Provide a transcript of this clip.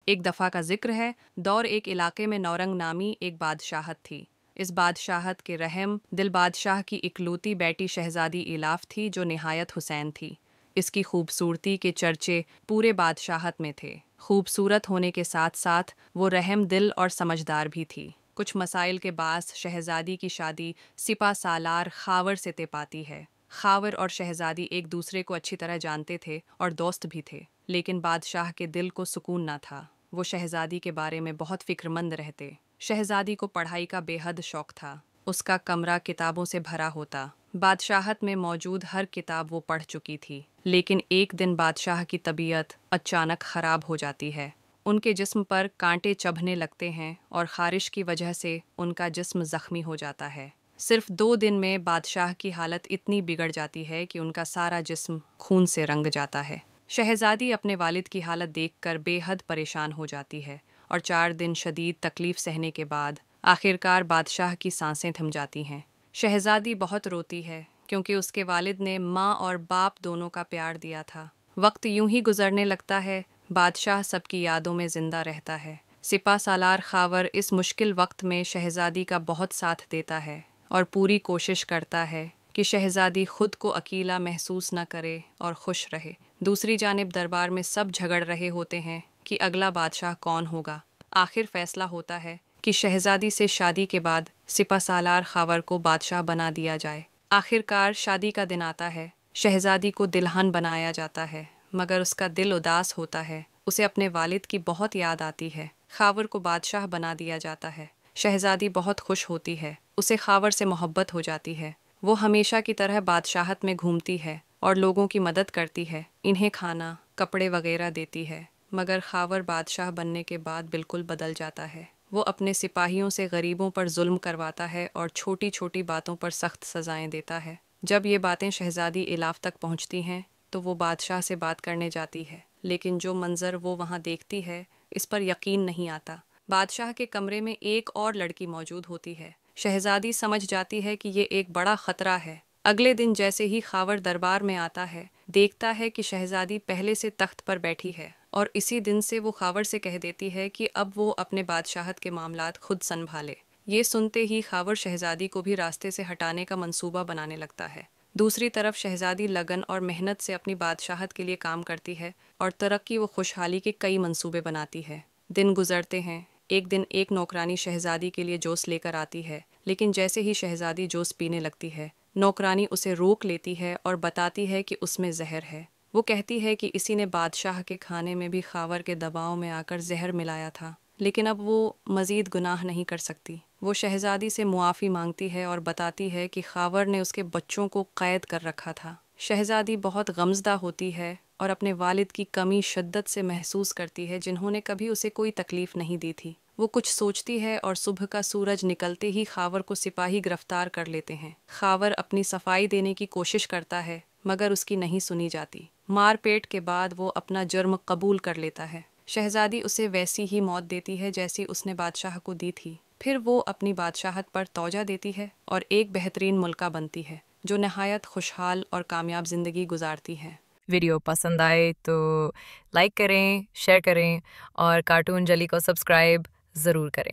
ایک دفعہ کا ذکر ہے، دور ایک علاقے میں نورنگ نامی ایک بادشاہت تھی۔ اس بادشاہت کے رحم دل بادشاہ کی اکلوتی بیٹی شہزادی ایلاف تھی جو نہایت حسین تھی۔ اس کی خوبصورتی کے چرچے پورے بادشاہت میں تھے۔ خوبصورت ہونے کے ساتھ ساتھ وہ رحم دل اور سمجھدار بھی تھی۔ کچھ مسائل کے باعث شہزادی کی شادی سپہ سالار خاور سے طے پاتی ہے۔ خاور اور شہزادی ایک دوسرے کو اچھی طرح جانتے تھے اور دوست بھی تھے، لیکن بادشاہ کے دل کو سکون نہ تھا۔ وہ شہزادی کے بارے میں بہت فکر مند رہتے۔ شہزادی کو پڑھائی کا بے حد شوق تھا۔ اس کا کمرہ کتابوں سے بھرا ہوتا۔ بادشاہت میں موجود ہر کتاب وہ پڑھ چکی تھی، لیکن ایک دن بادشاہ کی طبیعت اچانک خراب ہو جاتی ہے۔ ان کے جسم پر کانٹے چبھنے لگتے ہیں اور خارش کی وجہ سے ان کا جسم زخمی ہو جاتا ہے۔ صرف 2 دن میں بادشاہ کی حالت اتنی بگڑ جاتی ہے کہ ان کا سارا جسم خون سے رنگ جاتا ہے۔ شہزادی اپنے والد کی حالت دیکھ کر بے حد پریشان ہو جاتی ہے اور 4 دن شدید تکلیف سہنے کے بعد آخرکار بادشاہ کی سانسیں تھم جاتی ہیں۔ شہزادی بہت روتی ہے کیونکہ اس کے والد نے ماں اور باپ دونوں کا پیار دیا تھا۔ وقت یوں ہی گزرنے لگتا ہے، بادشاہ سب کی یادوں میں زندہ رہتا ہے۔ سپہ سالار خاور اس مشکل وقت میں شہزادی کا بہت ساتھ دیتا ہے اور پوری کوشش کرتا ہے کہ شہزادی خود کو اکیلا محسوس نہ کرے اور خوش رہے۔ دوسری جانب دربار میں سب جھگڑ رہے ہوتے ہیں کہ اگلا بادشاہ کون ہوگا۔ آخر فیصلہ ہوتا ہے کہ شہزادی سے شادی کے بعد سپہ سالار خاور کو بادشاہ بنا دیا جائے۔ آخرکار شادی کا دن آتا ہے۔ شہزادی کو دلہن بنایا جاتا ہے، مگر اس کا دل اداس ہوتا ہے۔ اسے اپنے والد کی بہت یاد آتی ہے۔ خاور کو بادشاہ بنا دیا جاتا ہے۔ شہزادی بہت خوش ہوتی ہے۔ اسے خاور سے محبت ہو جاتی ہے۔ وہ ہمیشہ کی طرح بادشاہت میں گھومتی ہے اور لوگوں کی مدد کرتی ہے، انہیں کھانا، کپڑے وغیرہ دیتی ہے۔ مگر خاور بادشاہ بننے کے بعد بالکل بدل جاتا ہے۔ وہ اپنے سپاہیوں سے غریبوں پر ظلم کرواتا ہے اور چھوٹی چھوٹی باتوں پر سخت سزائیں دیتا ہے۔ جب یہ باتیں شہزادی ایلاف تک پہنچتی ہیں تو وہ بادشاہ سے بات کرنے جاتی ہے، لیکن جو منظر وہ وہاں دیکھتی ہے اس پر یقین نہیں آتا۔ بادشاہ کے کمرے میں ایک اور لڑکی موجود ہوتی ہے۔ شہزادی سمجھ جاتی ہے کہ یہ ایک بڑا خطرہ ہے۔ اگلے دن جیسے ہی خاور دربار میں آتا ہے، دیکھتا ہے کہ شہزادی پہلے سے تخت پر بیٹھی ہے، اور اسی دن سے وہ خاور سے کہہ دیتی ہے کہ اب وہ اپنے بادشاہت کے معاملات خود سنبھالے۔ یہ سنتے ہی خاور شہزادی کو بھی راستے سے ہٹانے کا منصوبہ بنانے لگتا ہے۔ دوسری طرف شہزادی لگن اور محنت سے اپنی بادشاہت کے لیے کام کرتی ہے اور ترقی و خوشحالی کے کئی منصوبے بناتی ہے۔ دن گزرتے ہیں۔ ایک دن ایک نوکرانی شہزادی کے لیے جوس لے کر آتی ہے، لیکن جیسے ہی شہزادی جوس پینے لگتی ہے، نوکرانی اسے روک لیتی ہے اور بتاتی ہے کہ اس میں زہر ہے۔ وہ کہتی ہے کہ اسی نے بادشاہ کے کھانے میں بھی خاور کے دباؤ میں آ کر زہر ملایا تھا، لیکن اب وہ مزید گناہ نہیں کر سکتی۔ وہ شہزادی سے معافی مانگتی ہے اور بتاتی ہے کہ خاور نے اس کے بچوں کو قید کر رکھا تھا۔ شہزادی بہت غمزدہ ہوتی ہے اور اپنے والد کی کمی شدت سے محسوس کرتی ہے، جنہوں نے کبھی اسے کوئی تکلیف نہیں دی تھی۔ وہ کچھ سوچتی ہے اور صبح کا سورج نکلتے ہی خاور کو سپاہی گرفتار کر لیتے ہیں۔ خاور اپنی صفائی دینے کی کوشش کرتا ہے، مگر اس کی نہیں سنی جاتی۔ مار پیٹ کے بعد وہ اپنا جرم قبول کر لیتا ہے۔ شہزادی اسے ویسی ہی موت دیتی ہے جیسی اس نے بادشاہ کو دی تھی۔ پھر وہ اپنی بادشاہت پر توجہ دیتی ہے اور ایک بہترین ملکہ بنتی ہے، جو نہایت خوشحال اور کامیاب زندگی گزارتی ہے۔ ویڈیو پسند آئے تو لائک کریں، شیئر کریں اور کارٹون جلی کو سبسکرائب ضرور کریں۔